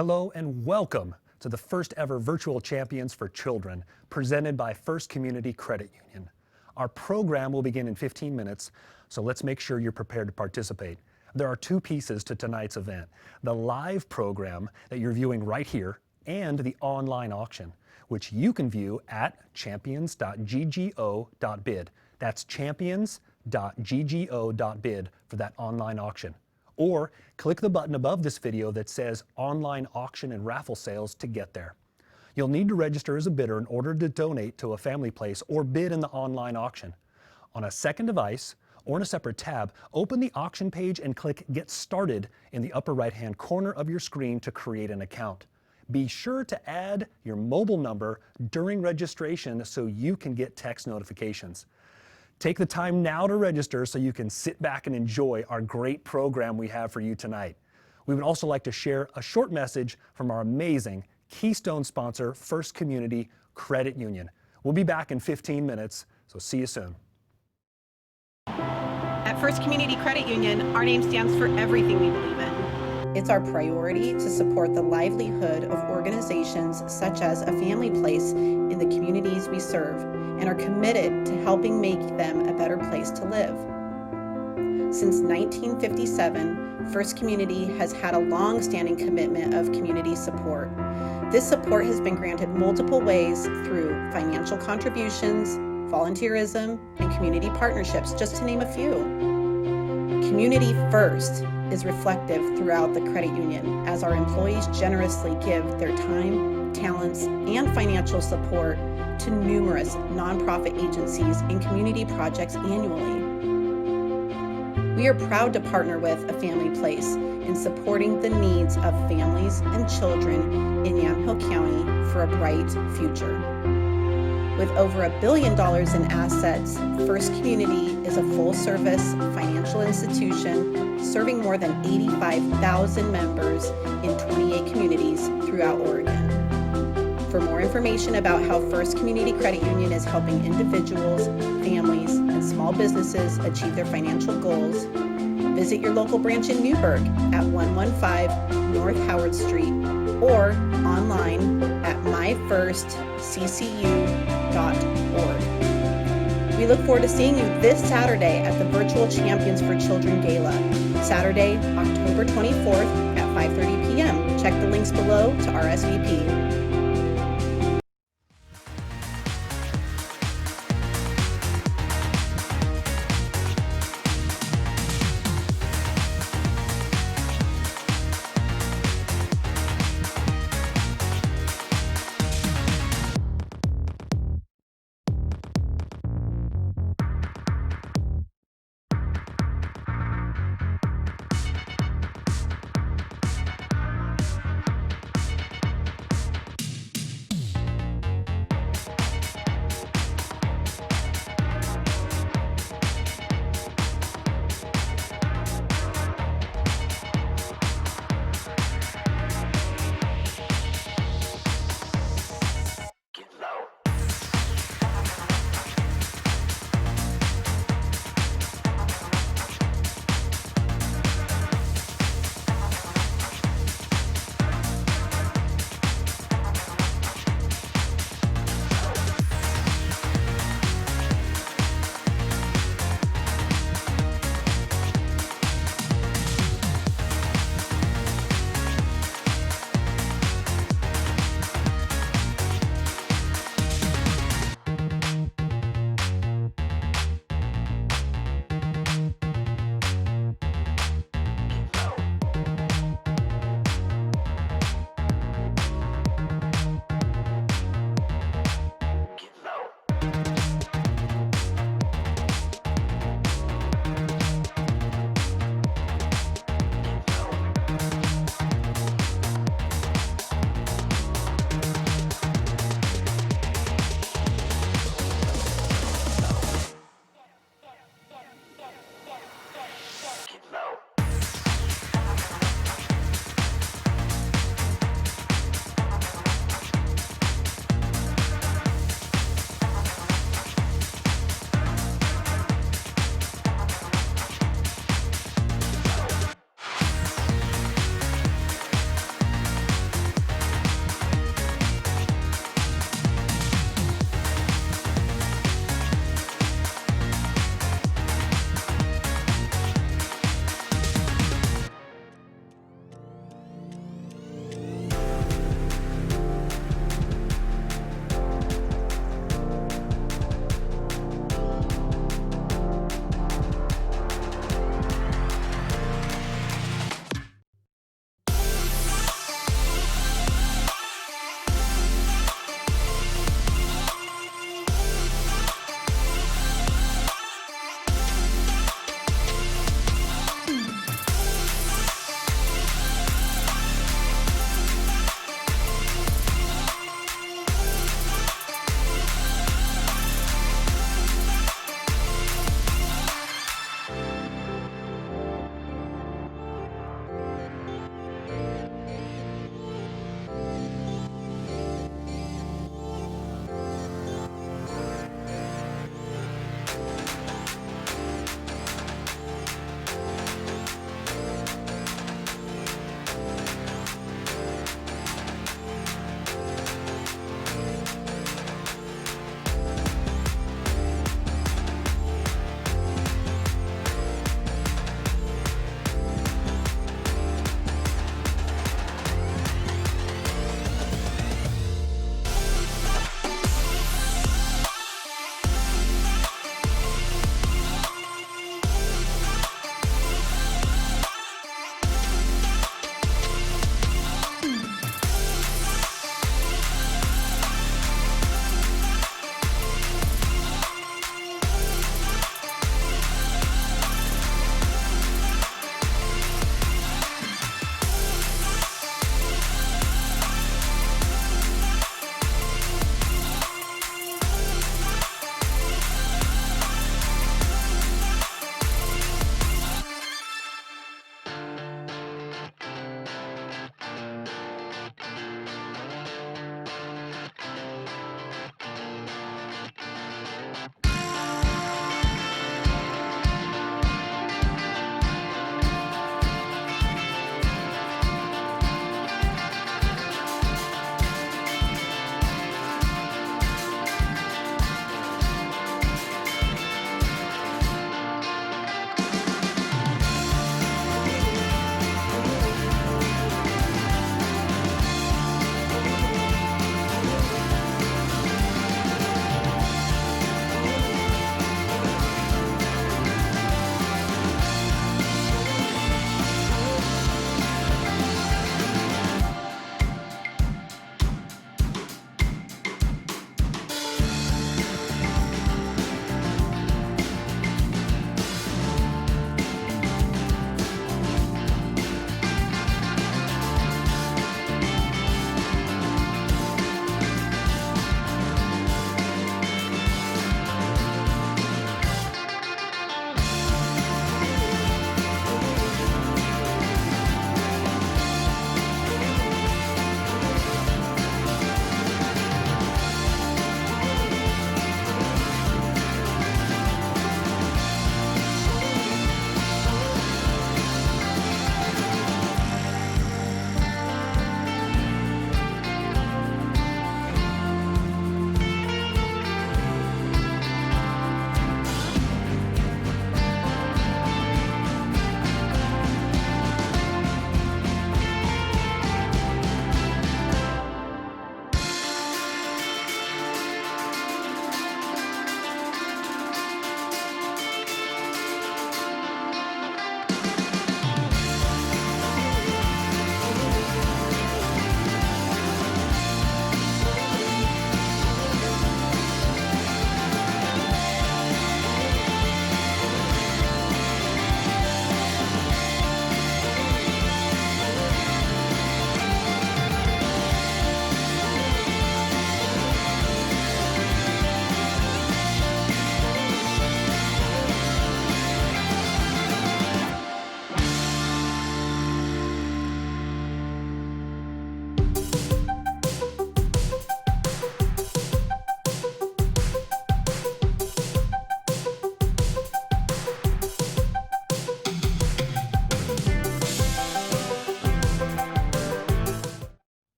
Hello and welcome to the first ever Virtual Champions for Children, presented by First Community Credit Union. Our program will begin in 15 minutes, so let's make sure you're prepared to participate. There are two pieces to tonight's event: the live program that you're viewing right here and the online auction, which you can view at champions.ggo.bid. That's champions.ggo.bid for that online auction. Or click the button above this video that says Online Auction and Raffle Sales to get there. You'll need to register as a bidder in order to donate to a family place or bid in the online auction. On a second device or in a separate tab, open the auction page and click Get Started in the upper right-hand corner of your screen to create an account. Be sure to add your mobile number during registration so you can get text notifications. Take the time now to register so you can sit back and enjoy our great program we have for you tonight. We would also like to share a short message from our amazing Keystone sponsor, First Community Credit Union. We'll be back in 15 minutes, so see you soon. At First Community Credit Union, our name stands for everything we believe in. It's our priority to support the livelihood of organizations such as A Family Place in the communities we serve, and are committed to helping make them a better place to live. Since 1957, First Community has had a long-standing commitment of community support. This support has been granted multiple ways through financial contributions, volunteerism, and community partnerships, just to name a few. Community First is reflective throughout the credit union as our employees generously give their time, talents, and financial support to numerous nonprofit agencies and community projects annually. We are proud to partner with A Family Place in supporting the needs of families and children in Yamhill County for a bright future. With over $1 billion in assets, First Community is a full-service financial institution serving more than 85,000 members in 28 communities throughout Oregon. For more information about how First Community Credit Union is helping individuals, families, and small businesses achieve their financial goals, visit your local branch in Newburgh at 115 North Howard Street or online at myfirstccu.org. We look forward to seeing you this Saturday at the Virtual Champions for Children Gala, Saturday, October 24th at 5:30 p.m. Check the links below to RSVP.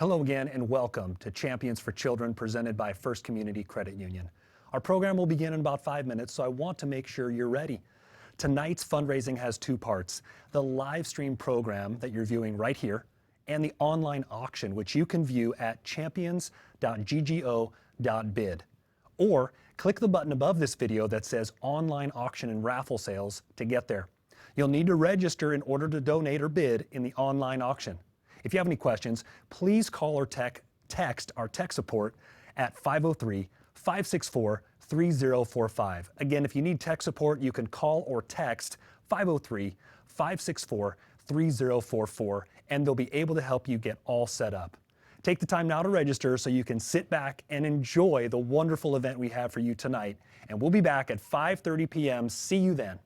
Hello again and welcome to Champions for Children presented by First Community Credit Union. Our program will begin in about 5 minutes, so I want to make sure you're ready. Tonight's fundraising has two parts: the live stream program that you're viewing right here and the online auction, which you can view at champions.ggo.bid. Or click the button above this video that says Online Auction and Raffle Sales to get there. You'll need to register in order to donate or bid in the online auction. If you have any questions, please call or text our tech support at 503-564-3045. Again, if you need tech support, you can call or text 503-564-3044, and they'll be able to help you get all set up. Take the time now to register so you can sit back and enjoy the wonderful event we have for you tonight. And we'll be back at 5:30 p.m. See you then.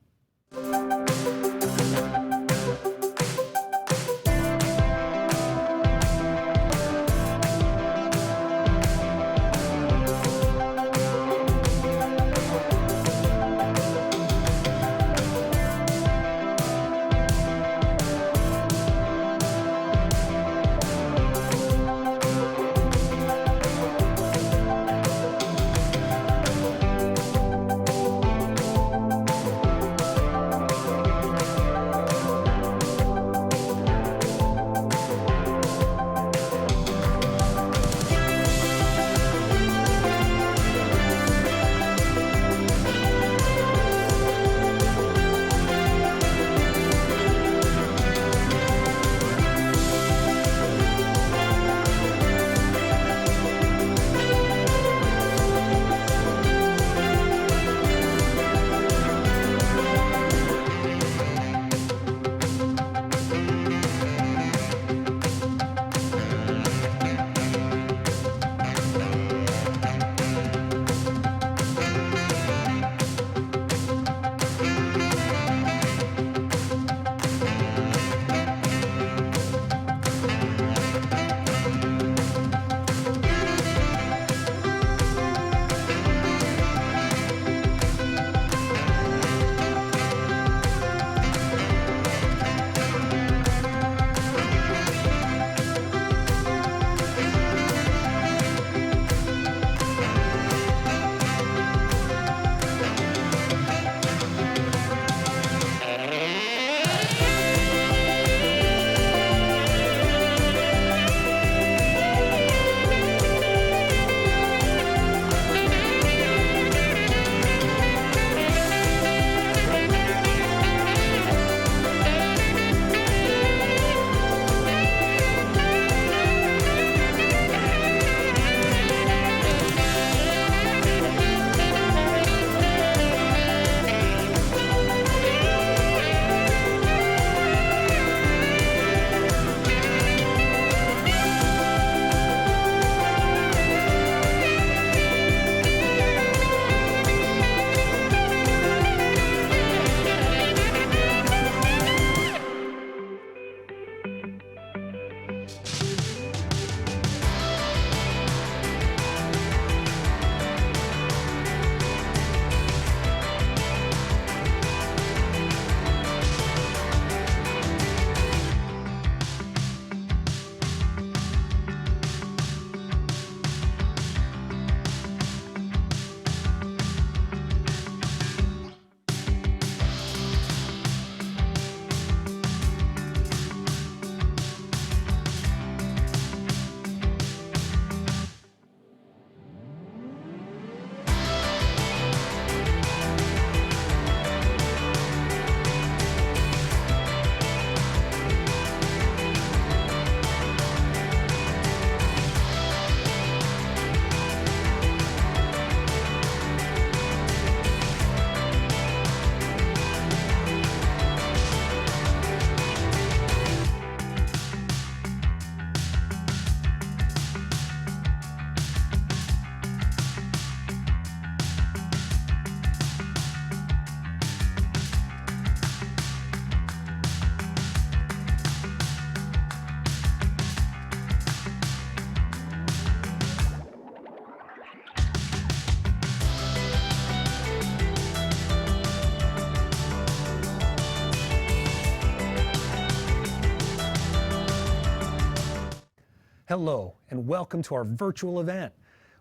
Hello, and welcome to our virtual event.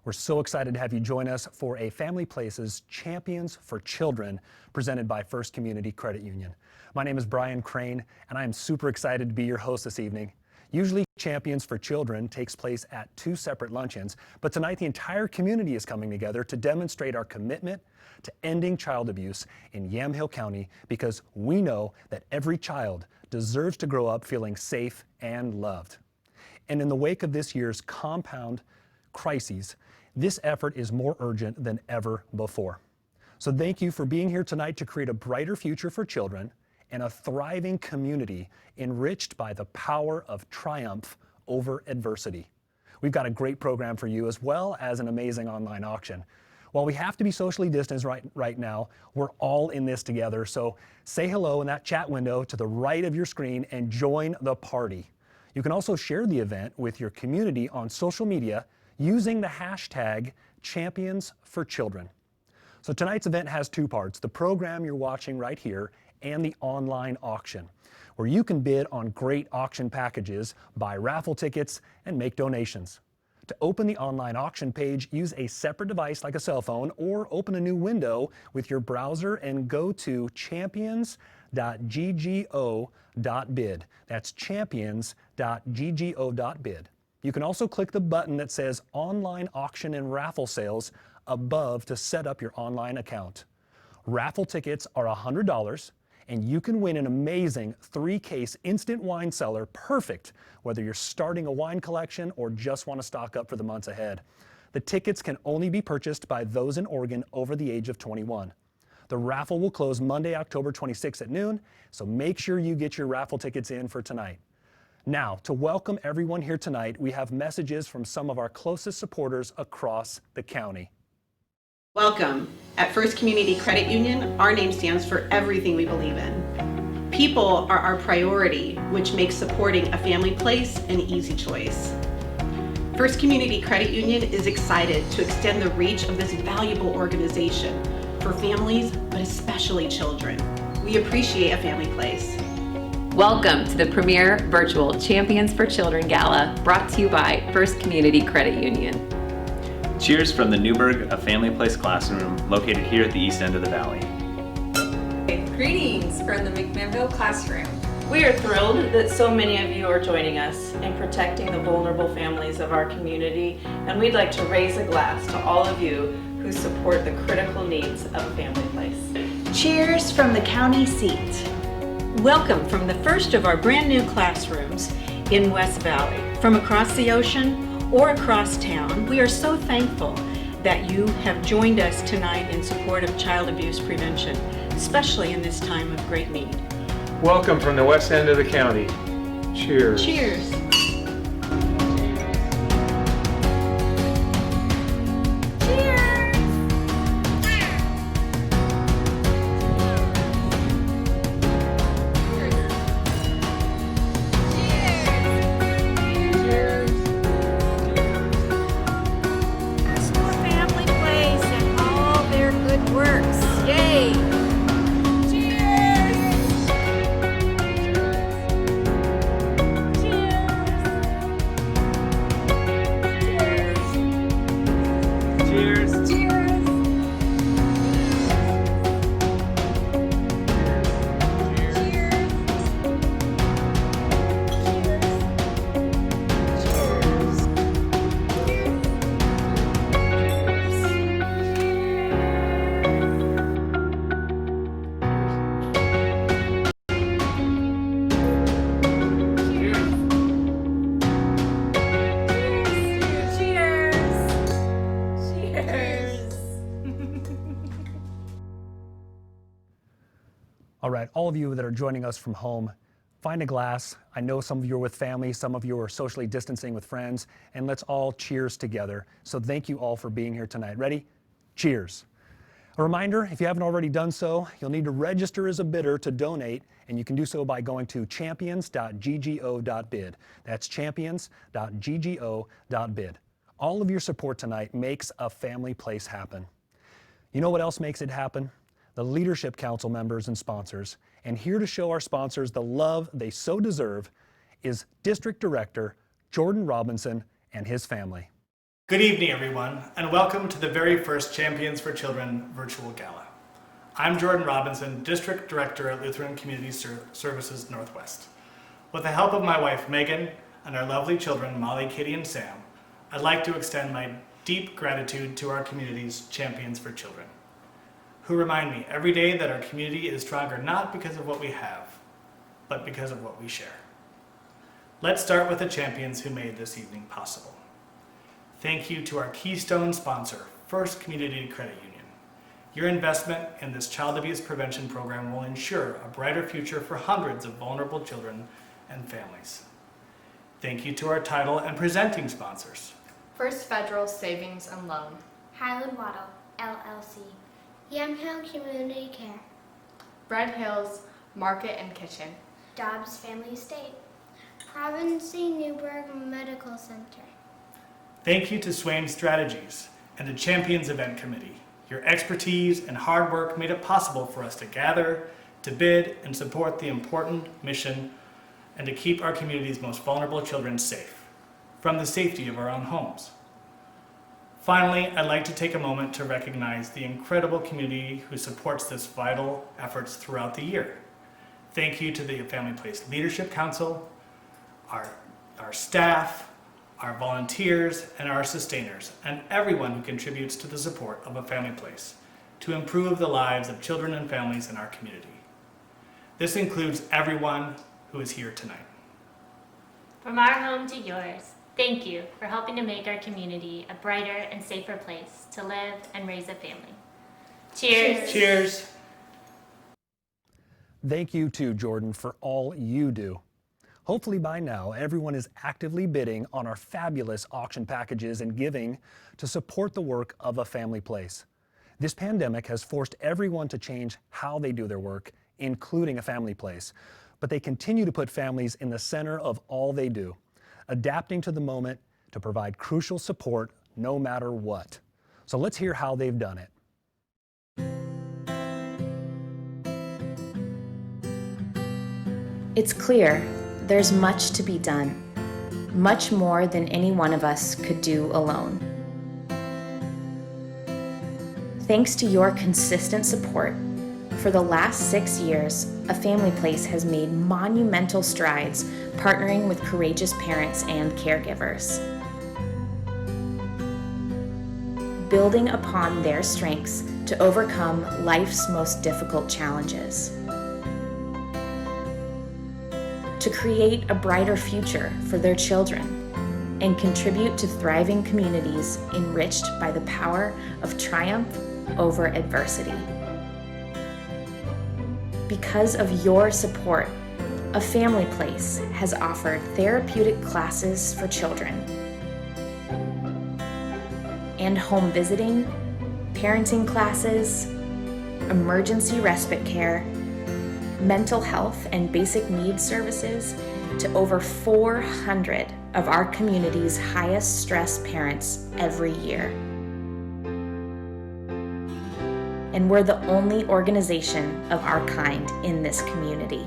We're so excited to have you join us for a Family Places Champions for Children presented by First Community Credit Union. My name is Brian Crane, and I am super excited to be your host this evening. Usually, Champions for Children takes place at 2 separate luncheons, but tonight the entire community is coming together to demonstrate our commitment to ending child abuse in Yamhill County because we know that every child deserves to grow up feeling safe and loved. And in the wake of this year's compound crises, this effort is more urgent than ever before. So thank you for being here tonight to create a brighter future for children and a thriving community enriched by the power of triumph over adversity. We've got a great program for you as well as an amazing online auction. While we have to be socially distanced right now, we're all in this together. So say hello in that chat window to the right of your screen and join the party. You can also share the event with your community on social media using the hashtag Champions for Children. So tonight's event has 2 parts, the program you're watching right here and the online auction, where you can bid on great auction packages, buy raffle tickets, and make donations. To open the online auction page, use a separate device like a cell phone or open a new window with your browser and go to champions.ggo.bid. That's champions.ggo.bid. You can also click the button that says Online Auction and Raffle Sales above to set up your online account. Raffle tickets are $100, and you can win an amazing 3-case instant wine cellar, perfect whether you're starting a wine collection or just want to stock up for the months ahead. The tickets can only be purchased by those in Oregon over the age of 21. The raffle will close Monday, October 26th at noon, so make sure you get your raffle tickets in for tonight. Now, to welcome everyone here tonight, we have messages from some of our closest supporters across the county. Welcome. At First Community Credit Union, our name stands for everything we believe in. People are our priority, which makes supporting a family place an easy choice. First Community Credit Union is excited to extend the reach of this valuable organization for families, but especially children. We appreciate a family place. Welcome to the premier virtual Champions for Children Gala brought to you by First Community Credit Union. Cheers from the Newburgh, a family place classroom located here at the east end of the valley. Greetings from the McMinnville classroom. We are thrilled that so many of you are joining us in protecting the vulnerable families of our community, and we'd like to raise a glass to all of you who support the critical needs of a family place. Cheers from the county seat. Welcome from the first of our brand new classrooms in West Valley. From across the ocean or across town, we are so thankful that you have joined us tonight in support of child abuse prevention, especially in this time of great need. Welcome from the west end of the county. Cheers. Cheers. All right, all of you that are joining us from home, find a glass. I know some of you are with family, some of you are socially distancing with friends, and let's all cheers together. So thank you all for being here tonight. Ready? Cheers. A reminder, if you haven't already done so, you'll need to register as a bidder to donate, and you can do so by going to champions.ggo.bid. That's champions.ggo.bid. All of your support tonight makes a family place happen. You know what else makes it happen? The Leadership Council members and sponsors. And here to show our sponsors the love they so deserve is District Director Jordan Robinson and his family. Good evening, everyone, and welcome to the very first Champions for Children virtual gala. I'm Jordan Robinson, District Director at Lutheran Community Services Northwest. With the help of my wife, Megan, and our lovely children, Molly, Katie, and Sam, I'd like to extend my deep gratitude to our community's Champions for Children, who remind me every day that our community is stronger not because of what we have, but because of what we share. Let's start with the champions who made this evening possible. Thank you to our keystone sponsor, First Community Credit Union. Your investment in this child abuse prevention program will ensure a brighter future for hundreds of vulnerable children and families. Thank you to our title and presenting sponsors. First Federal Savings and Loan, Highland Waddle, LLC, Yamhill Community Care, Red Hills Market and Kitchen, Dobbs Family Estate, Province Newburgh Medical Center. Thank you to Swain Strategies and the Champions Event Committee. Your expertise and hard work made it possible for us to gather, to bid, and support the important mission and to keep our community's most vulnerable children safe from the safety of our own homes. Finally, I'd like to take a moment to recognize the incredible community who supports this vital efforts throughout the year. Thank you to the Family Place Leadership Council, our staff, our volunteers, and our sustainers, and everyone who contributes to the support of a family place to improve the lives of children and families in our community. This includes everyone who is here tonight. From our home to yours, thank you for helping to make our community a brighter and safer place to live and raise a family. Cheers. Cheers. Thank you to Jordan for all you do. Hopefully by now, everyone is actively bidding on our fabulous auction packages and giving to support the work of a family place. This pandemic has forced everyone to change how they do their work, including a family place. But they continue to put families in the center of all they do, adapting to the moment to provide crucial support no matter what. So let's hear how they've done it. It's clear there's much to be done, much more than any one of us could do alone. Thanks to your consistent support, for the last 6 years, A Family Place has made monumental strides partnering with courageous parents and caregivers. Building upon their strengths to overcome life's most difficult challenges. To create a brighter future for their children and contribute to thriving communities enriched by the power of triumph over adversity. Because of your support, A Family Place has offered therapeutic classes for children and home visiting, parenting classes, emergency respite care, mental health and basic needs services to over 400 of our community's highest stress parents every year. And we're the only organization of our kind in this community.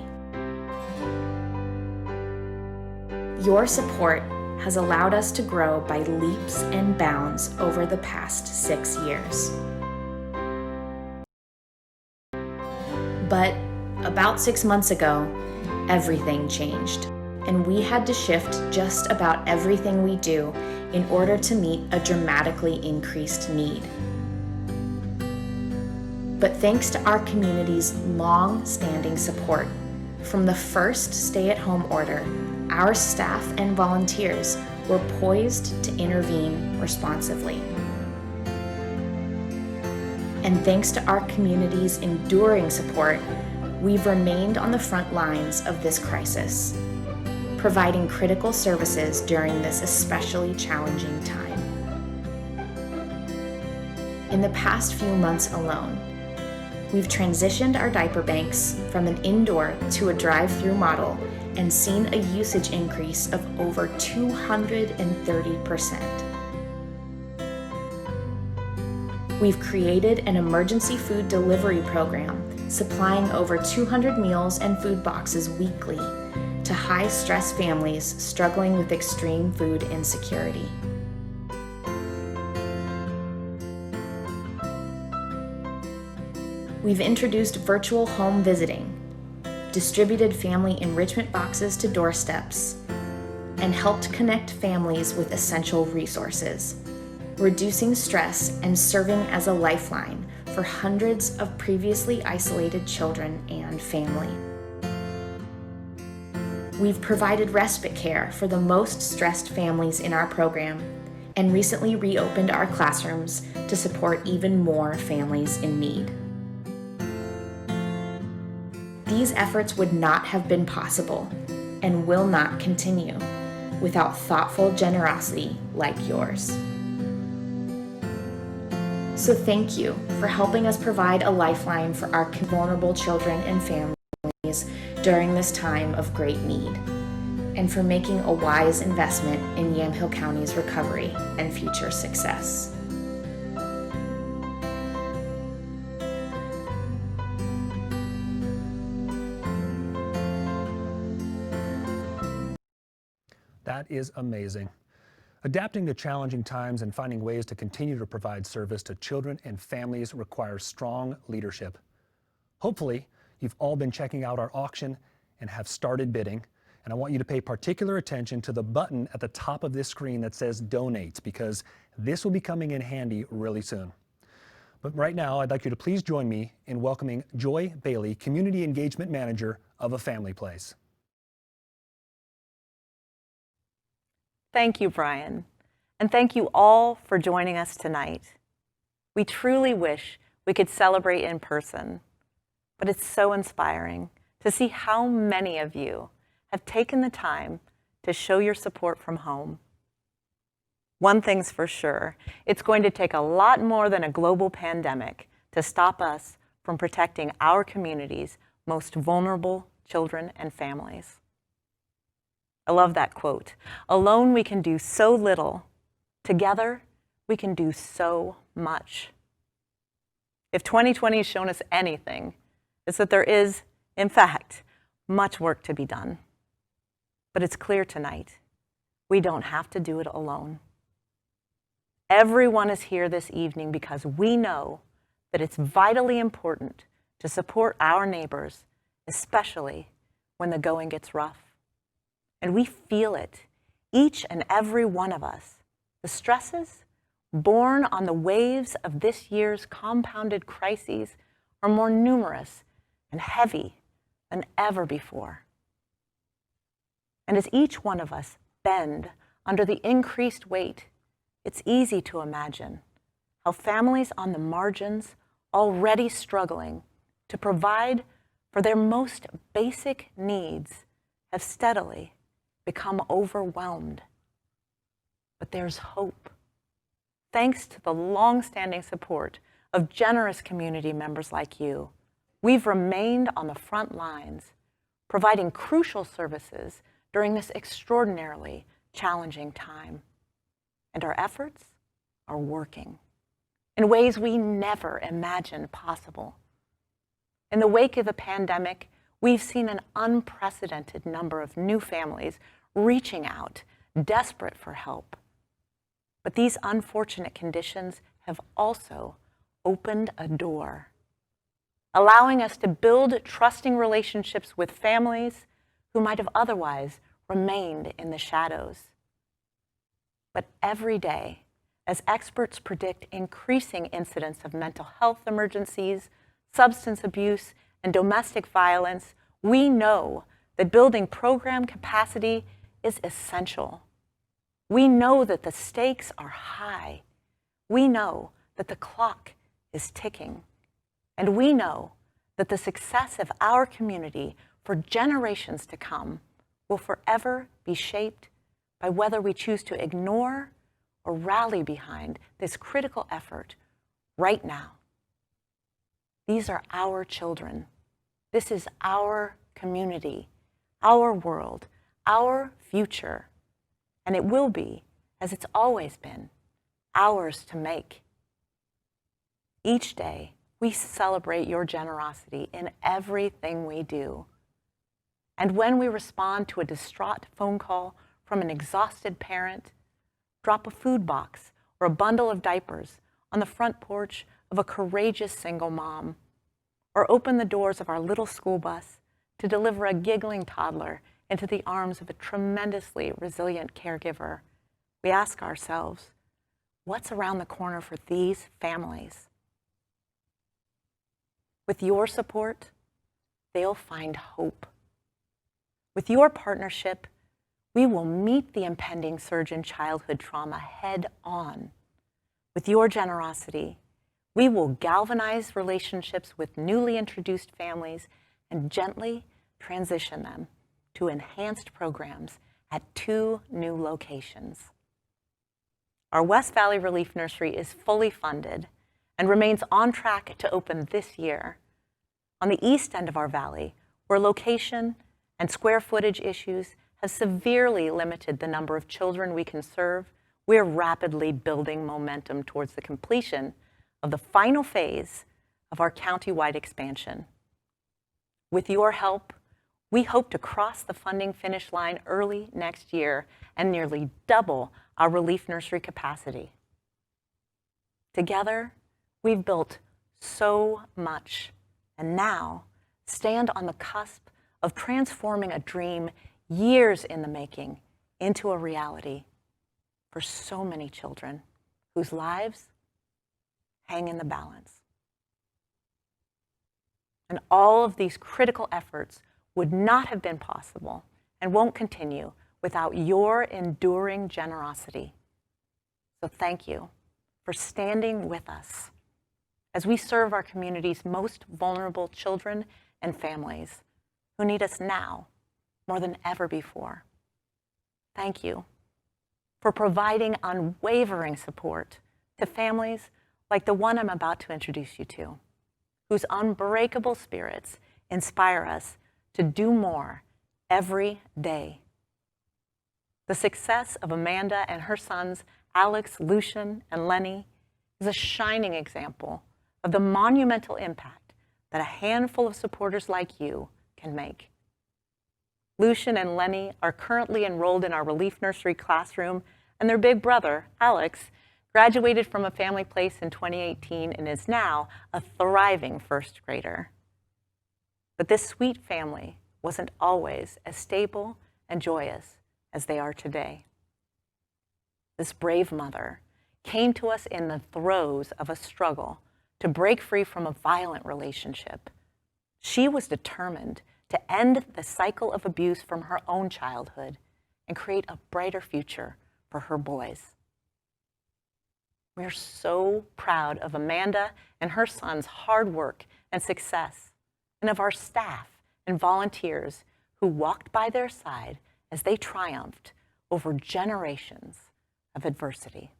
Your support has allowed us to grow by leaps and bounds over the past 6 years. But about 6 months ago, everything changed, and we had to shift just about everything we do in order to meet a dramatically increased need. But thanks to our community's long-standing support, from the first stay-at-home order, our staff and volunteers were poised to intervene responsively. And thanks to our community's enduring support, we've remained on the front lines of this crisis, providing critical services during this especially challenging time. In the past few months alone, we've transitioned our diaper banks from an indoor to a drive-through model and seen a usage increase of over 230%. We've created an emergency food delivery program supplying over 200 meals and food boxes weekly to high-stress families struggling with extreme food insecurity. We've introduced virtual home visiting, distributed family enrichment boxes to doorsteps, and helped connect families with essential resources, reducing stress and serving as a lifeline for hundreds of previously isolated children and family. We've provided respite care for the most stressed families in our program and recently reopened our classrooms to support even more families in need. These efforts would not have been possible and will not continue without thoughtful generosity like yours. So thank you for helping us provide a lifeline for our vulnerable children and families during this time of great need, and for making a wise investment in Yamhill County's recovery and future success. That is amazing. Adapting to challenging times and finding ways to continue to provide service to children and families requires strong leadership. Hopefully, you've all been checking out our auction and have started bidding, and I want you to pay particular attention to the button at the top of this screen that says Donate, because this will be coming in handy really soon. But right now, I'd like you to please join me in welcoming Joy Bailey, Community Engagement Manager of A Family Place. Thank you, Brian, and thank you all for joining us tonight. We truly wish we could celebrate in person, but it's so inspiring to see how many of you have taken the time to show your support from home. One thing's for sure, it's going to take a lot more than a global pandemic to stop us from protecting our community's most vulnerable children and families. I love that quote. Alone we can do so little. Together we can do so much. If 2020 has shown us anything, it's that there is, in fact, much work to be done. But it's clear tonight, we don't have to do it alone. Everyone is here this evening because we know that it's vitally important to support our neighbors, especially when the going gets rough. And we feel it, each and every one of us. The stresses born on the waves of this year's compounded crises are more numerous and heavy than ever before. And as each one of us bend under the increased weight, it's easy to imagine how families on the margins, already struggling to provide for their most basic needs, have steadily become overwhelmed. But there's hope. Thanks to the long-standing support of generous community members like you, we've remained on the front lines, providing crucial services during this extraordinarily challenging time. And our efforts are working in ways we never imagined possible. In the wake of the pandemic, we've seen an unprecedented number of new families reaching out, desperate for help. But these unfortunate conditions have also opened a door, allowing us to build trusting relationships with families who might have otherwise remained in the shadows. But every day, as experts predict increasing incidents of mental health emergencies, substance abuse, and domestic violence, we know that building program capacity is essential. We know that the stakes are high. We know that the clock is ticking. And we know that the success of our community for generations to come will forever be shaped by whether we choose to ignore or rally behind this critical effort right now. These are our children. This is our community, our world, our future, and it will be, as it's always been, ours to make. Each day, we celebrate your generosity in everything we do. And when we respond to a distraught phone call from an exhausted parent, drop a food box or a bundle of diapers on the front porch of a courageous single mom, or open the doors of our little school bus to deliver a giggling toddler into the arms of a tremendously resilient caregiver, we ask ourselves, what's around the corner for these families? With your support, they'll find hope. With your partnership, we will meet the impending surge in childhood trauma head on. With your generosity, we will galvanize relationships with newly introduced families and gently transition them to enhanced programs at 2 new locations. Our West Valley Relief Nursery is fully funded and remains on track to open this year. On the east end of our valley, where location and square footage issues have severely limited the number of children we can serve, we're rapidly building momentum towards the completion of the final phase of our county-wide expansion. With your help, we hope to cross the funding finish line early next year and nearly double our relief nursery capacity. Together, we've built so much, and now stand on the cusp of transforming a dream years in the making into a reality for so many children whose lives hang in the balance. And all of these critical efforts would not have been possible and won't continue without your enduring generosity. So thank you for standing with us as we serve our community's most vulnerable children and families who need us now more than ever before. Thank you for providing unwavering support to families like the one I'm about to introduce you to, whose unbreakable spirits inspire us to do more every day. The success of Amanda and her sons, Alex, Lucian, and Lenny, is a shining example of the monumental impact that a handful of supporters like you can make. Lucian and Lenny are currently enrolled in our relief nursery classroom, and their big brother, Alex, graduated from a family place in 2018 and is now a thriving first grader. But this sweet family wasn't always as stable and joyous as they are today. This brave mother came to us in the throes of a struggle to break free from a violent relationship. She was determined to end the cycle of abuse from her own childhood and create a brighter future for her boys. We're so proud of Amanda and her son's hard work and success, and of our staff and volunteers who walked by their side as they triumphed over generations of adversity.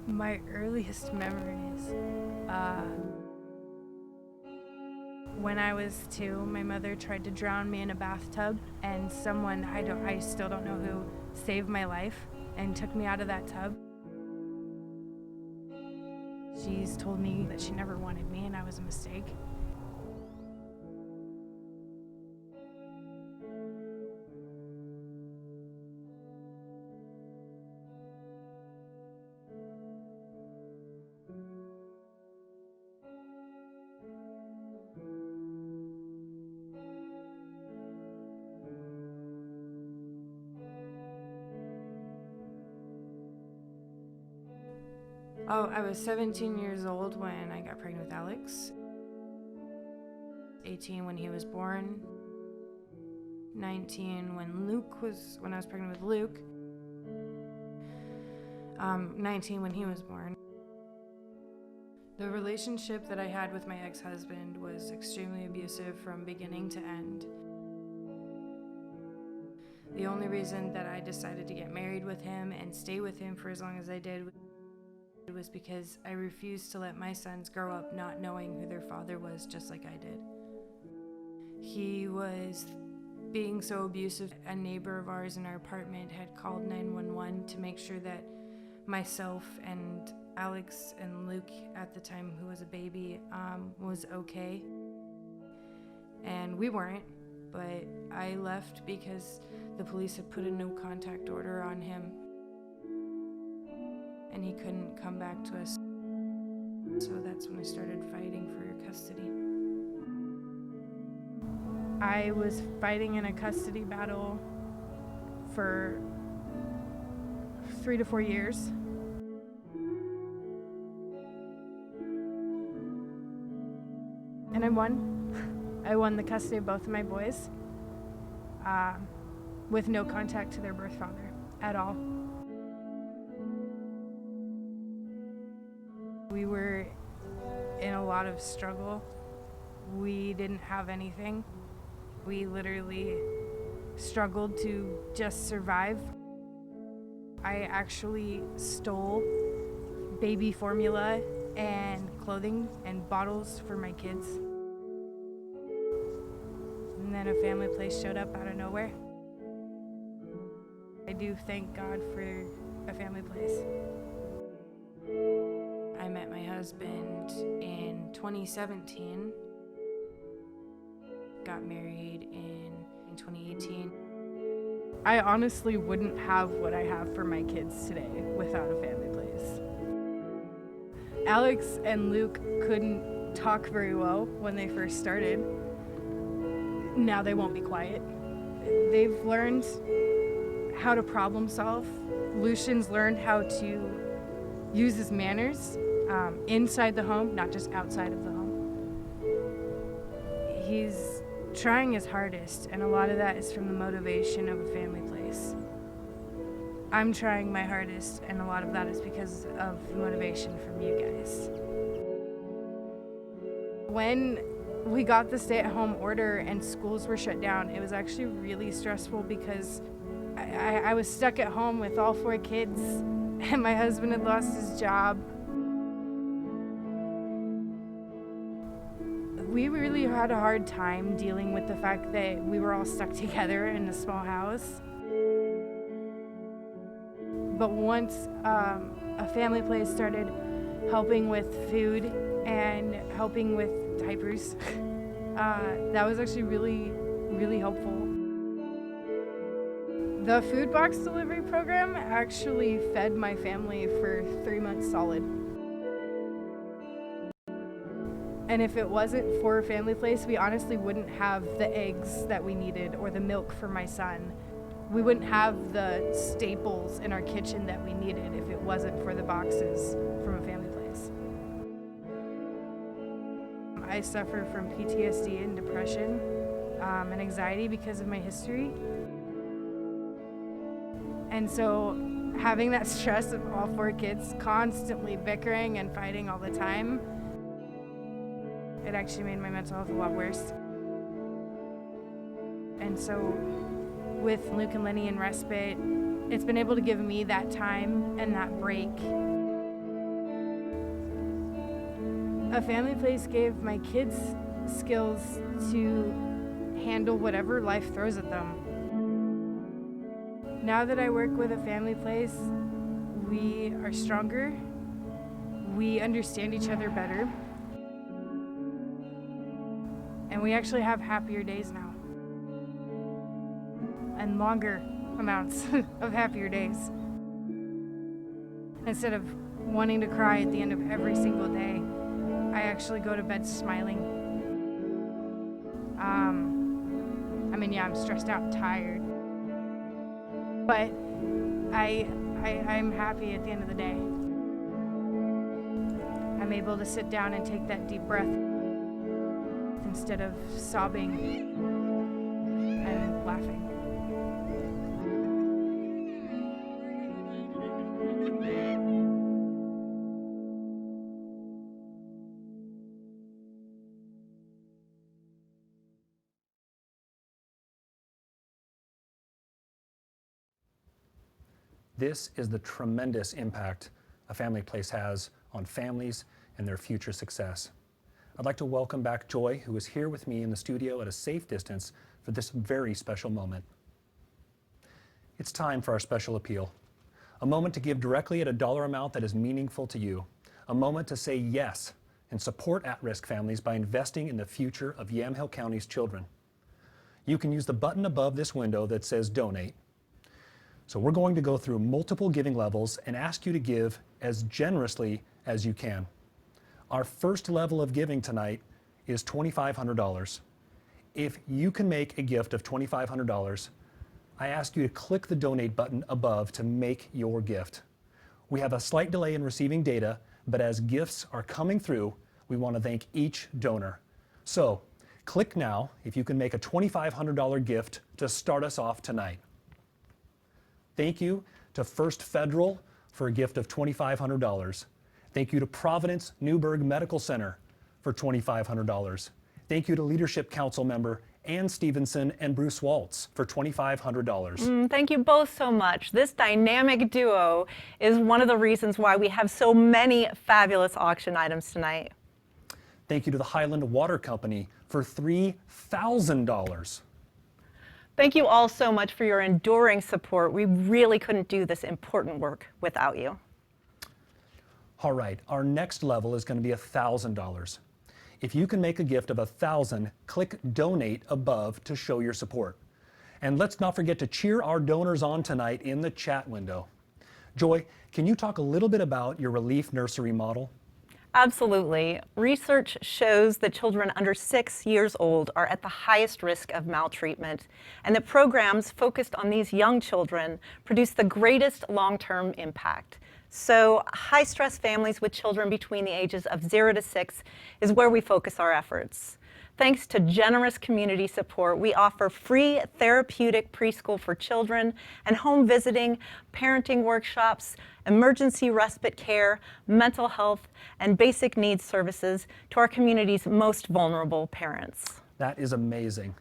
My earliest memories, when I was 2, my mother tried to drown me in a bathtub, and someone, I still don't know who, saved my life and took me out of that tub. She's told me that she never wanted me and I was a mistake. Oh, I was 17 years old when I got pregnant with Alex. 18 when he was born. 19 when I was pregnant with Luke. 19 when he was born. The relationship that I had with my ex-husband was extremely abusive from beginning to end. The only reason that I decided to get married with him and stay with him for as long as I did was because I refused to let my sons grow up not knowing who their father was, just like I did. He was being so abusive. A neighbor of ours in our apartment had called 911 to make sure that myself and Alex and Luke, at the time who was a baby, was okay. And we weren't, but I left because the police had put a no contact order on him and he couldn't come back to us. So that's when I started fighting for custody. I was fighting in a custody battle for 3 to 4 years. And I won. I won the custody of both of my boys with no contact to their birth father at all. We were in a lot of struggle. We didn't have anything. We literally struggled to just survive. I actually stole baby formula and clothing and bottles for my kids. And then a family place showed up out of nowhere. I do thank God for a family place. I met my husband in 2017, got married in 2018. I honestly wouldn't have what I have for my kids today without a family place. Alex and Luke couldn't talk very well when they first started. Now they won't be quiet. They've learned how to problem solve. Lucian's learned how to use his manners inside the home, not just outside of the home. He's trying his hardest, and a lot of that is from the motivation of a family place. I'm trying my hardest, and a lot of that is because of the motivation from you guys. When we got the stay-at-home order and schools were shut down, it was actually really stressful because I was stuck at home with all 4 kids, and my husband had lost his job. We really had a hard time dealing with the fact that we were all stuck together in a small house. But once a family place started helping with food and helping with diapers, that was actually really, really helpful. The food box delivery program actually fed my family for 3 months solid. And if it wasn't for a family place, we honestly wouldn't have the eggs that we needed or the milk for my son. We wouldn't have the staples in our kitchen that we needed if it wasn't for the boxes from a family place. I suffer from PTSD and depression and anxiety because of my history. And so having that stress of all 4 kids constantly bickering and fighting all the time, it actually made my mental health a lot worse. And so with Luke and Lenny and respite, it's been able to give me that time and that break. A family place gave my kids skills to handle whatever life throws at them. Now that I work with a family place, we are stronger, we understand each other better, and we actually have happier days now. And longer amounts of happier days. Instead of wanting to cry at the end of every single day, I actually go to bed smiling. I'm stressed out and tired. But I'm happy at the end of the day. I'm able to sit down and take that deep breath instead of sobbing and laughing. This is the tremendous impact a family place has on families and their future success. I'd like to welcome back Joy, who is here with me in the studio at a safe distance for this very special moment. It's time for our special appeal. A moment to give directly at a dollar amount that is meaningful to you. A moment to say yes and support at-risk families by investing in the future of Yamhill County's children. You can use the button above this window that says donate. So we're going to go through multiple giving levels and ask you to give as generously as you can. Our first level of giving tonight is $2,500. If you can make a gift of $2,500, I ask you to click the donate button above to make your gift. We have a slight delay in receiving data, but as gifts are coming through, we want to thank each donor. So click now if you can make a $2,500 gift to start us off tonight. Thank you to First Federal for a gift of $2,500. Thank you to Providence Newburgh Medical Center for $2,500. Thank you to Leadership Council member Ann Stevenson and Bruce Waltz for $2,500. Thank you both so much. This dynamic duo is one of the reasons why we have so many fabulous auction items tonight. Thank you to the Highland Water Company for $3,000. Thank you all so much for your enduring support. We really couldn't do this important work without you. All right, our next level is going to be $1,000. If you can make a gift of $1,000, click donate above to show your support. And let's not forget to cheer our donors on tonight in the chat window. Joy, can you talk a little bit about your relief nursery model? Absolutely. Research shows that children under 6 years old are at the highest risk of maltreatment, and that programs focused on these young children produce the greatest long-term impact. So high-stress families with children between the ages of 0 to 6 is where we focus our efforts. Thanks to generous community support, we offer free therapeutic preschool for children and home visiting, parenting workshops, emergency respite care, mental health, and basic needs services to our community's most vulnerable parents. That is amazing.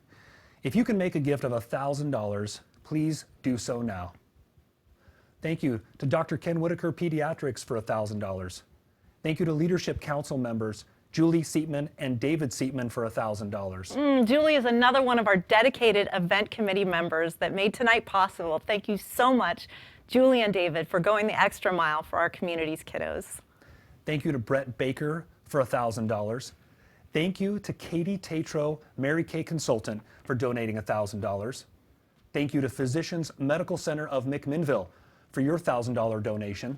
If you can make a gift of $1,000, please do so now. Thank you to Dr. Ken Whitaker Pediatrics for $1,000. Thank you to Leadership Council members Julie Seatman and David Seatman for $1,000. Julie is another one of our dedicated event committee members that made tonight possible. Thank you so much, Julie and David, for going the extra mile for our community's kiddos. Thank you to Brett Baker for $1,000. Thank you to Katie Tatro, Mary Kay Consultant, for donating $1,000. Thank you to Physicians Medical Center of McMinnville for your $1,000 donation.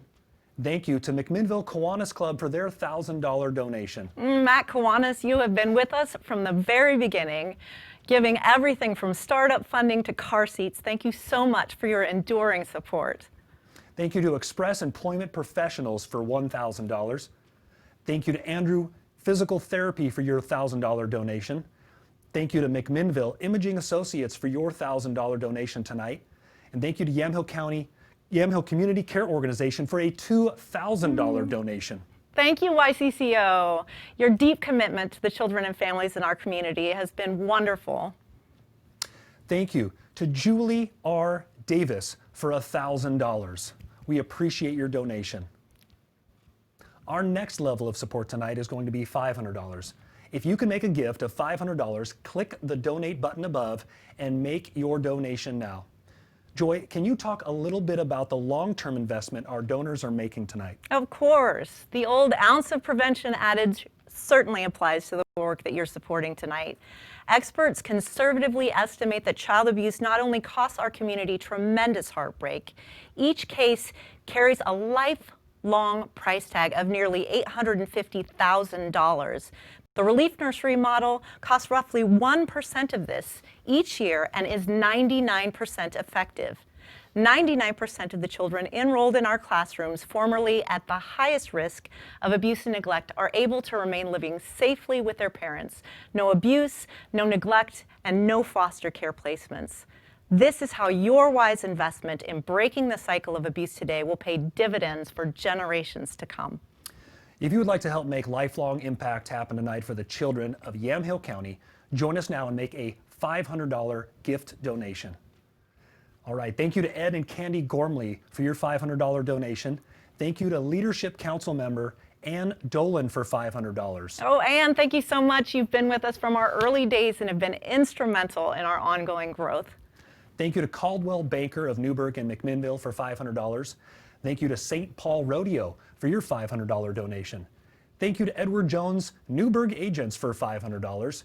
Thank you to McMinnville Kiwanis Club for their $1,000 donation. Matt Kiwanis, you have been with us from the very beginning, giving everything from startup funding to car seats. Thank you so much for your enduring support. Thank you to Express Employment Professionals for $1,000. Thank you to Andrew Physical Therapy for your $1,000 donation. Thank you to McMinnville Imaging Associates for your $1,000 donation tonight. And thank you to Yamhill Community Care Organization for a $2,000 donation. Thank you, YCCO. Your deep commitment to the children and families in our community has been wonderful. Thank you to Julie R. Davis for $1,000. We appreciate your donation. Our next level of support tonight is going to be $500. If you can make a gift of $500, click the donate button above and make your donation now. Joy, can you talk a little bit about the long-term investment our donors are making tonight? Of course. The old ounce of prevention adage certainly applies to the work that you're supporting tonight. Experts conservatively estimate that child abuse not only costs our community tremendous heartbreak, each case carries a lifelong price tag of nearly $850,000. The relief nursery model costs roughly 1% of this each year and is 99% effective. 99% of the children enrolled in our classrooms formerly at the highest risk of abuse and neglect are able to remain living safely with their parents. No abuse, no neglect, and no foster care placements. This is how your wise investment in breaking the cycle of abuse today will pay dividends for generations to come. If you would like to help make lifelong impact happen tonight for the children of Yamhill County, join us now and make a $500 gift donation. All right, thank you to Ed and Candy Gormley for your $500 donation. Thank you to Leadership Council member Ann Dolan for $500. Oh, Ann, thank you so much. You've been with us from our early days and have been instrumental in our ongoing growth. Thank you to Caldwell Banker of Newburgh and McMinnville for $500. Thank you to St. Paul Rodeo for your $500 donation. Thank you to Edward Jones Newburgh Agents for $500.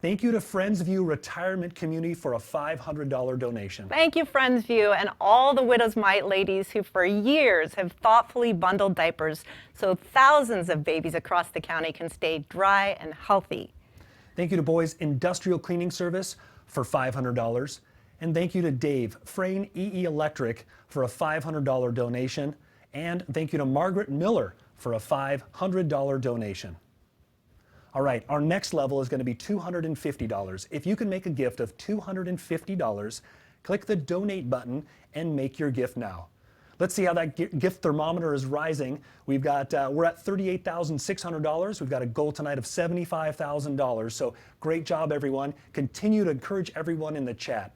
Thank you to Friendsview Retirement Community for a $500 donation. Thank you, Friendsview, and all the Widow's Mite ladies who for years have thoughtfully bundled diapers so thousands of babies across the county can stay dry and healthy. Thank you to Boys Industrial Cleaning Service for $500. And thank you to Dave, Frayne EE Electric, for a $500 donation. And thank you to Margaret Miller for a $500 donation. All right, our next level is going to be $250. If you can make a gift of $250, click the donate button and make your gift now. Let's see how that gift thermometer is rising. We're at $38,600. We've got a goal tonight of $75,000. So great job, everyone. Continue to encourage everyone in the chat.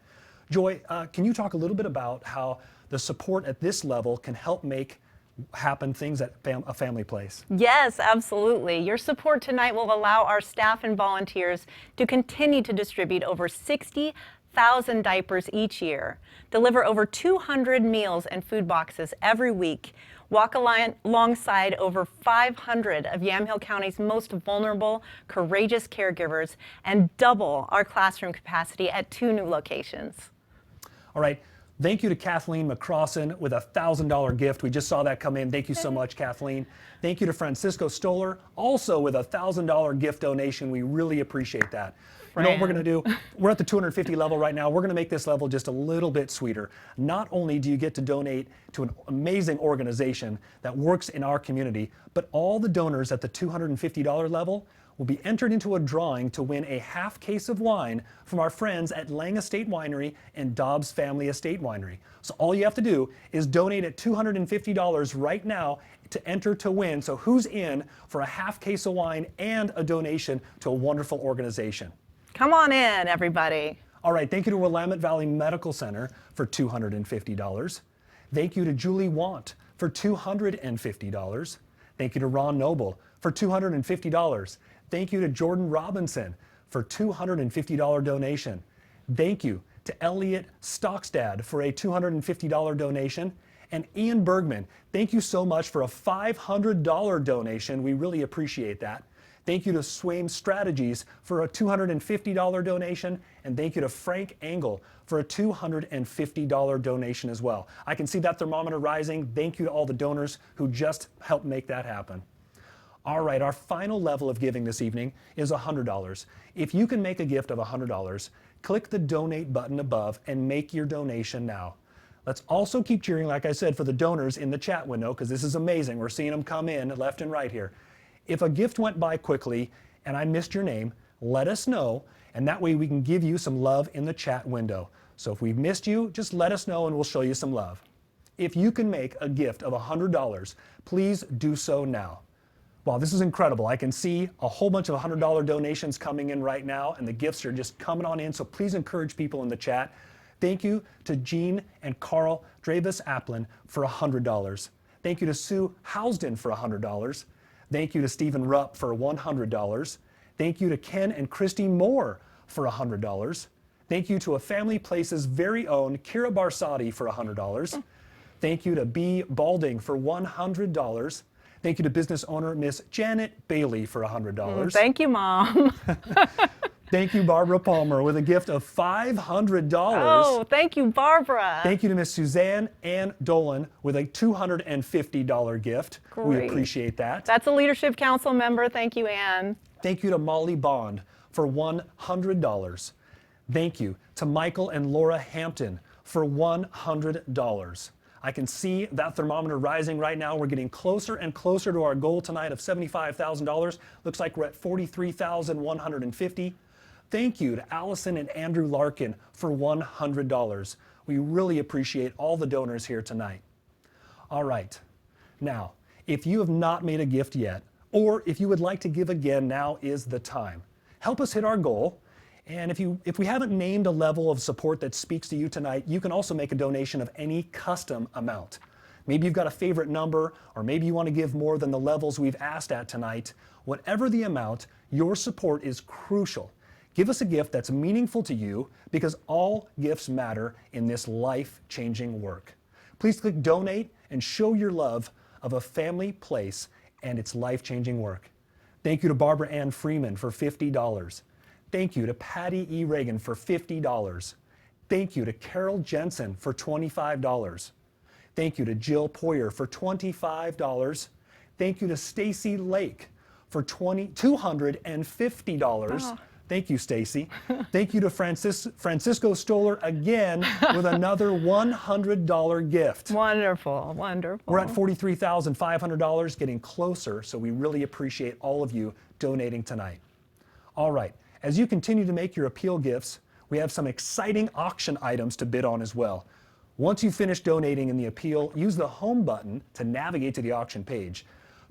Joy, can you talk a little bit about how the support at this level can help make happen things at a family place? Yes, absolutely. Your support tonight will allow our staff and volunteers to continue to distribute over 60,000 diapers each year, deliver over 200 meals and food boxes every week, walk alongside over 500 of Yamhill County's most vulnerable, courageous caregivers, and double our classroom capacity at 2 new locations. All right. Thank you to Kathleen McCrossan with a $1,000 gift. We just saw that come in. Thank you so much, Kathleen. Thank you to Francisco Stoller, also with a $1,000 gift donation. We really appreciate that. You know what we're going to do? We're at the 250 level right now. We're going to make this level just a little bit sweeter. Not only do you get to donate to an amazing organization that works in our community, but all the donors at the $250 level will be entered into a drawing to win a half case of wine from our friends at Lang Estate Winery and Dobbs Family Estate Winery. So all you have to do is donate at $250 right now to enter to win. So who's in for a half case of wine and a donation to a wonderful organization? Come on in, everybody. All right, thank you to Willamette Valley Medical Center for $250. Thank you to Julie Want for $250. Thank you to Ron Noble for $250. Thank you to Jordan Robinson for $250 donation. Thank you to Elliot Stockstad for a $250 donation. And Ian Bergman, thank you so much for a $500 donation. We really appreciate that. Thank you to Swaim Strategies for a $250 donation. And thank you to Frank Engel for a $250 donation as well. I can see that thermometer rising. Thank you to all the donors who just helped make that happen. All right, our final level of giving this evening is $100. If you can make a gift of $100, click the donate button above and make your donation now. Let's also keep cheering, like I said, for the donors in the chat window, because this is amazing. We're seeing them come in left and right here. If a gift went by quickly and I missed your name, let us know, and that way we can give you some love in the chat window. So if we've missed you, just let us know and we'll show you some love. If you can make a gift of $100, please do so now. Wow, this is incredible. I can see a whole bunch of $100 donations coming in right now, and the gifts are just coming on in, so please encourage people in the chat. Thank you to Jean and Carl Dravis Applin for $100. Thank you to Sue Housden for $100. Thank you to Stephen Rupp for $100. Thank you to Ken and Christy Moore for $100. Thank you to A Family Place's very own Kira Barsati for $100. Thank you to B. Balding for $100. Thank you to business owner Miss Janet Bailey for $100. Thank you, Mom. Thank you, Barbara Palmer, with a gift of $500. Oh, thank you, Barbara. Thank you to Miss Suzanne Ann Dolan with a $250 gift. Great. We appreciate that. That's a Leadership Council member. Thank you, Ann. Thank you to Molly Bond for $100. Thank you to Michael and Laura Hampton for $100. I can see that thermometer rising right now. We're getting closer and closer to our goal tonight of $75,000. Looks like we're at $43,150. Thank you to Allison and Andrew Larkin for $100. We really appreciate all the donors here tonight. All right. Now, if you have not made a gift yet, or if you would like to give again, now is the time. Help us hit our goal. And if we haven't named a level of support that speaks to you tonight, you can also make a donation of any custom amount. Maybe you've got a favorite number, or maybe you want to give more than the levels we've asked at tonight. Whatever the amount, your support is crucial. Give us a gift that's meaningful to you, because all gifts matter in this life-changing work. Please click donate and show your love of a family place and its life-changing work. Thank you to Barbara Ann Freeman for $50. Thank you to Patty E. Reagan for $50. Thank you to Carol Jensen for $25. Thank you to Jill Poyer for $25. Stoller to Stacy Lake for $250. Oh. Thank you, Stacy. Thank you to Francisco Stoller again with another $100 gift. Wonderful, wonderful. We're at $43,500, getting closer, so we really appreciate all of you donating tonight. All right, as you continue to make your appeal gifts, we have some exciting auction items to bid on as well. Once you finish donating in the appeal, use the home button to navigate to the auction page.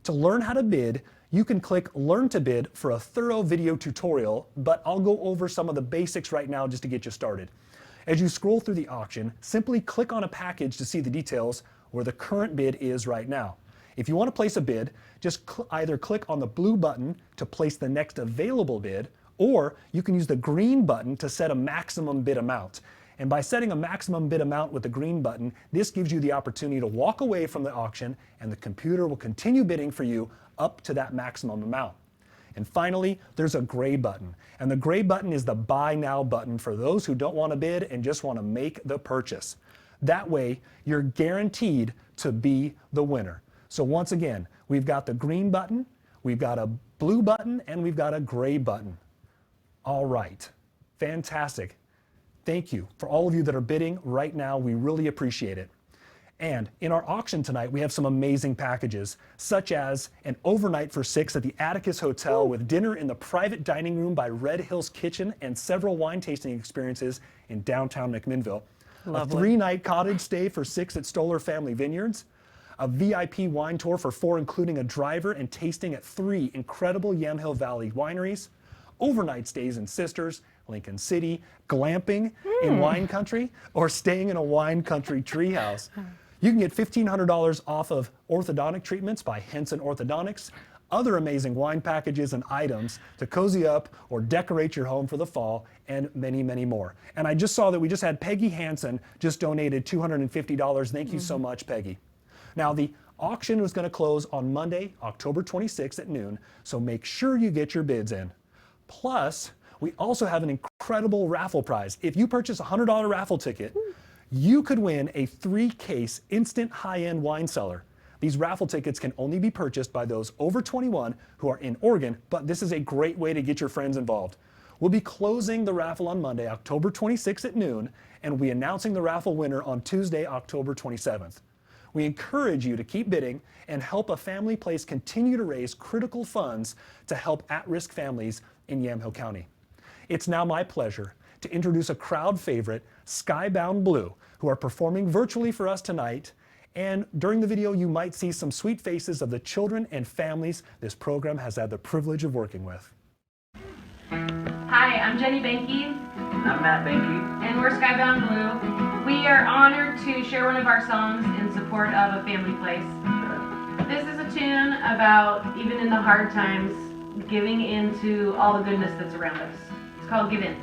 To learn how to bid, you can click Learn to Bid for a thorough video tutorial, but I'll go over some of the basics right now just to get you started. As you scroll through the auction, simply click on a package to see the details where the current bid is right now. If you want to place a bid, just either click on the blue button to place the next available bid, or you can use the green button to set a maximum bid amount. And by setting a maximum bid amount with the green button, this gives you the opportunity to walk away from the auction, and the computer will continue bidding for you up to that maximum amount. And finally, there's a gray button. And the gray button is the Buy Now button for those who don't want to bid and just want to make the purchase. That way, you're guaranteed to be the winner. So once again, we've got the green button, we've got a blue button, and we've got a gray button. All right, fantastic. Thank you for all of you that are bidding right now. We really appreciate it. And in our auction tonight, we have some amazing packages, such as an overnight for 6 at the Atticus Hotel with dinner in the private dining room by Red Hills Kitchen and several wine tasting experiences in downtown McMinnville. Lovely. A 3-night cottage stay for 6 at Stoller Family Vineyards. A VIP wine tour for 4, including a driver and tasting at 3 incredible Yamhill Valley wineries. Overnight stays in Sisters, Lincoln City, glamping in wine country, or staying in a wine country treehouse. You can get $1,500 off of orthodontic treatments by Henson Orthodontics, other amazing wine packages and items to cozy up or decorate your home for the fall, and many, many more. And I just saw that we just had Peggy Hansen just donated $250. Thank you so much, Peggy. Now, the auction was going to close on Monday, October 26th at noon, so make sure you get your bids in. Plus, we also have an incredible raffle prize. If you purchase a $100 raffle ticket, you could win a 3-case instant high-end wine cellar. These raffle tickets can only be purchased by those over 21 who are in Oregon, but this is a great way to get your friends involved. We'll be closing the raffle on Monday, October 26th at noon, and we'll be announcing the raffle winner on Tuesday, October 27th. We encourage you to keep bidding and help a family place continue to raise critical funds to help at-risk families in Yamhill County. It's now my pleasure to introduce a crowd favorite, Skybound Blue, who are performing virtually for us tonight. And during the video, you might see some sweet faces of the children and families this program has had the privilege of working with. Hi, I'm Jenny Banky. I'm Matt Banky. And we're Skybound Blue. We are honored to share one of our songs in support of a family place. This is a tune about, even in the hard times, giving into all the goodness that's around us. It's called Give In.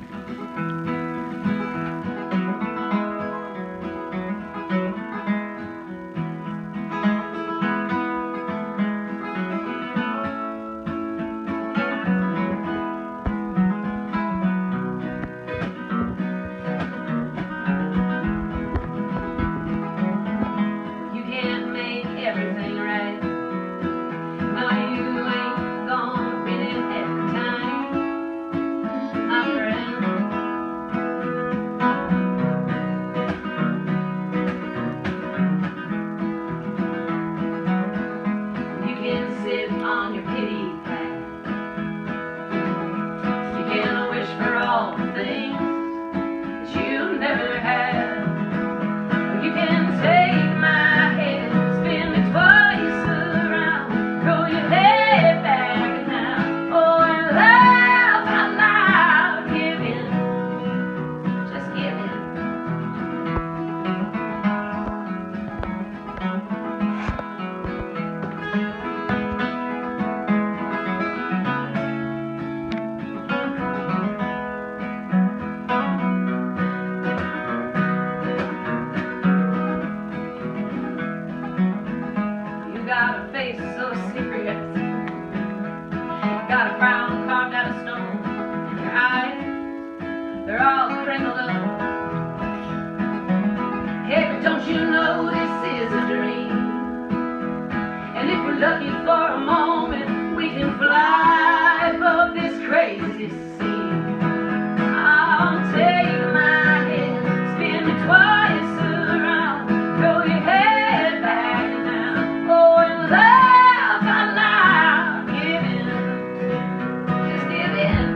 Hey, but don't you know this is a dream? And if we're lucky for a moment, we can fly above this crazy scene. I'll take my hand, spin me twice around, throw your head back now. Oh, and laugh out loud. Give in, just give in.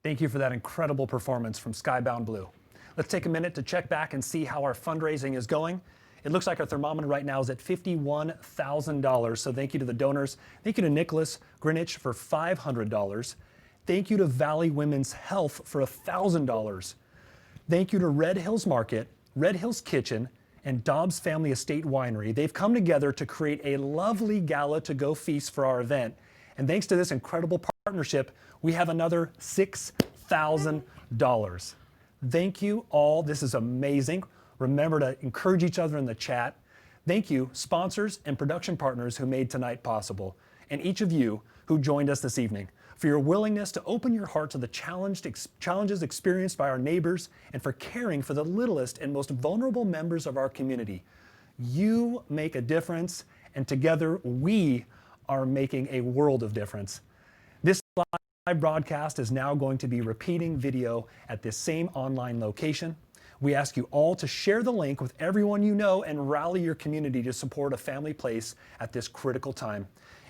Thank you for that incredible performance from Skybound Blue. Let's take a minute to check back and see how our fundraising is going. It looks like our thermometer right now is at $51,000, so thank you to the donors. Thank you to Nicholas Greenwich for $500. Thank you to Valley Women's Health for $1,000. Thank you to Red Hills Market, Red Hills Kitchen, and Dobbs Family Estate Winery. They've come together to create a lovely gala to go feast for our event. And thanks to this incredible partnership, we have another $6,000. Thank you all. This is amazing. Remember to encourage each other in the chat. Thank you, sponsors and production partners who made tonight possible, and each of you who joined us this evening, for your willingness to open your heart to the challenges experienced by our neighbors and for caring for the littlest and most vulnerable members of our community. You make a difference, and together we are making a world of difference. This live broadcast is now going to be repeating video at this same online location. We ask you all to share the link with everyone you know and rally your community to support a family place at this critical time.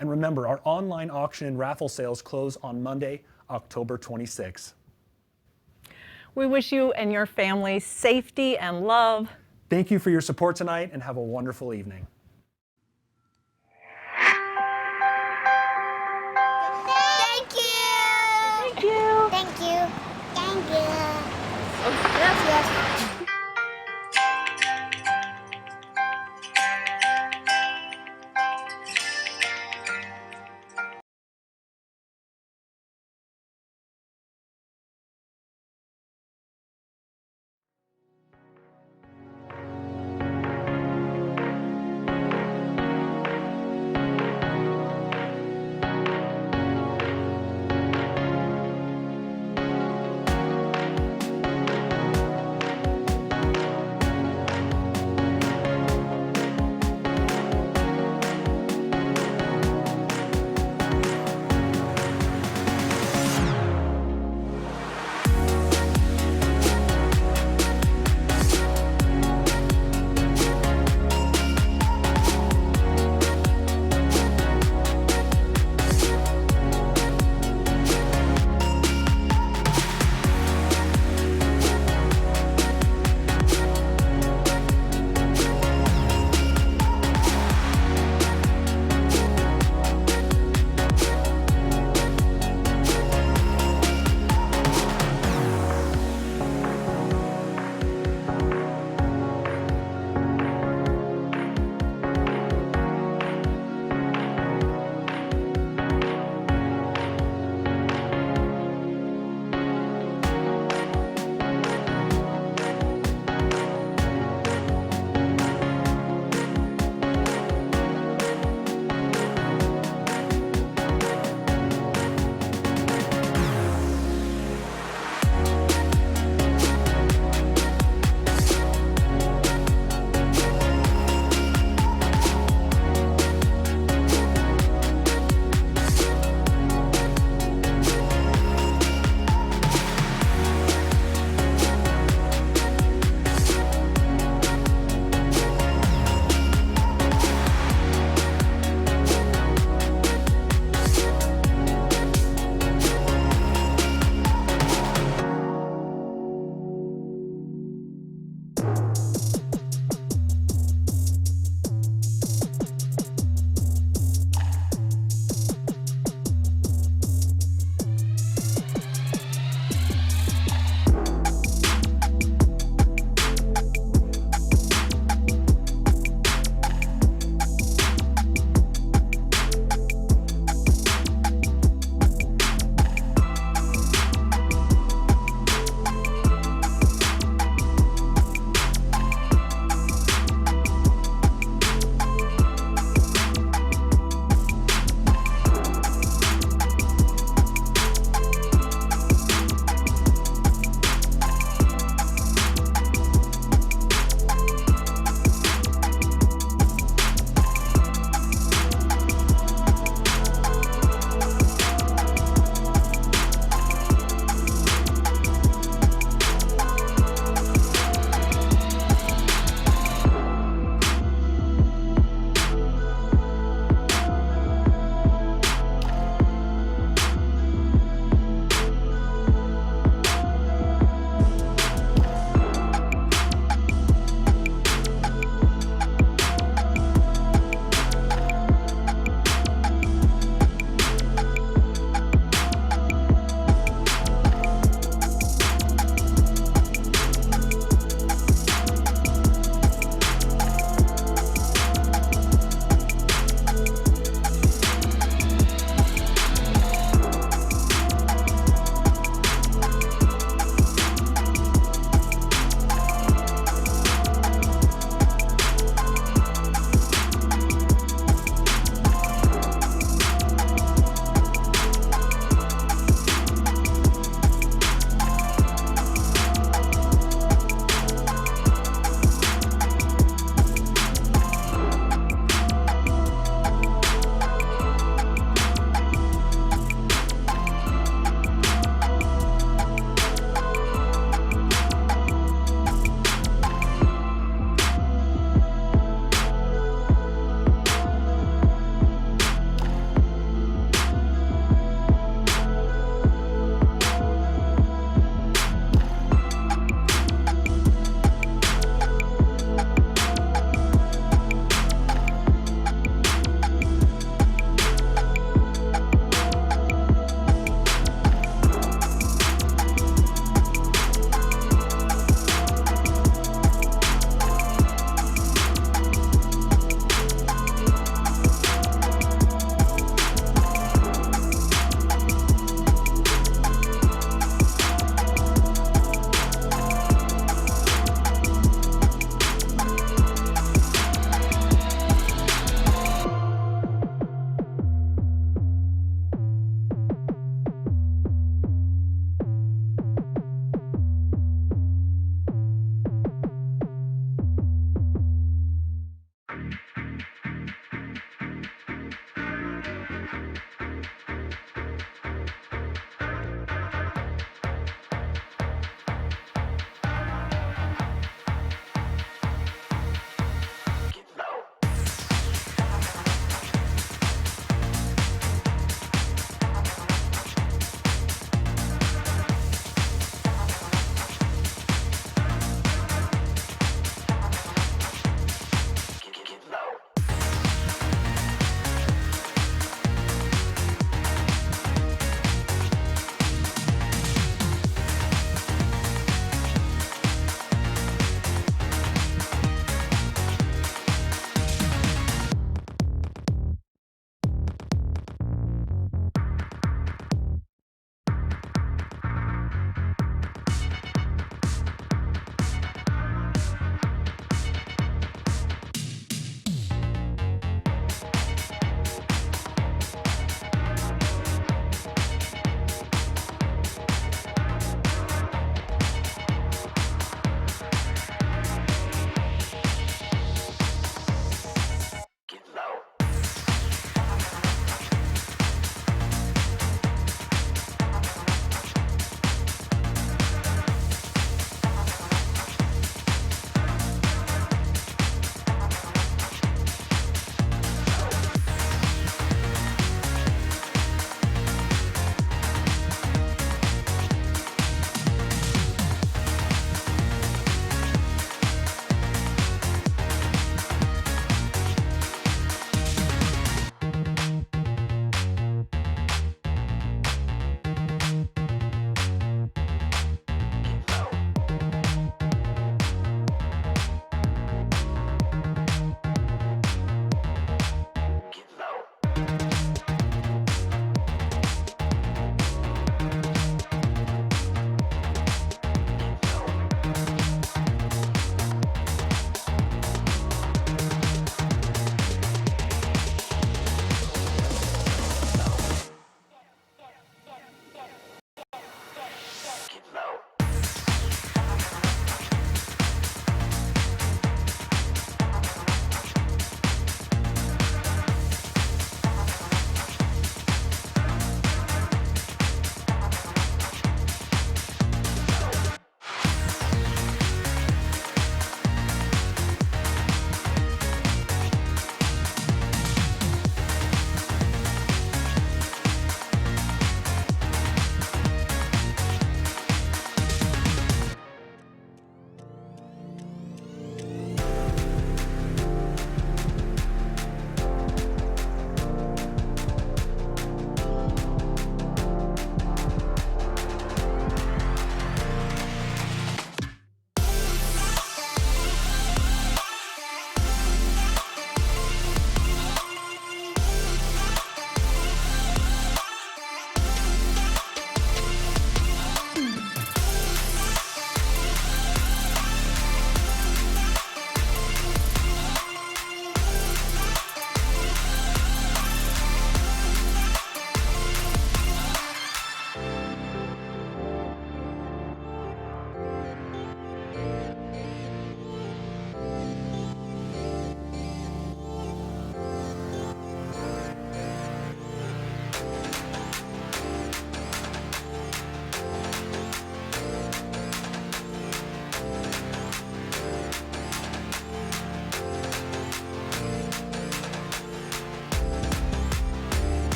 And remember, our online auction and raffle sales close on Monday, October 26. We wish you and your family safety and love. Thank you for your support tonight, and have a wonderful evening. Thank you. Thank you. Thank you. Yes.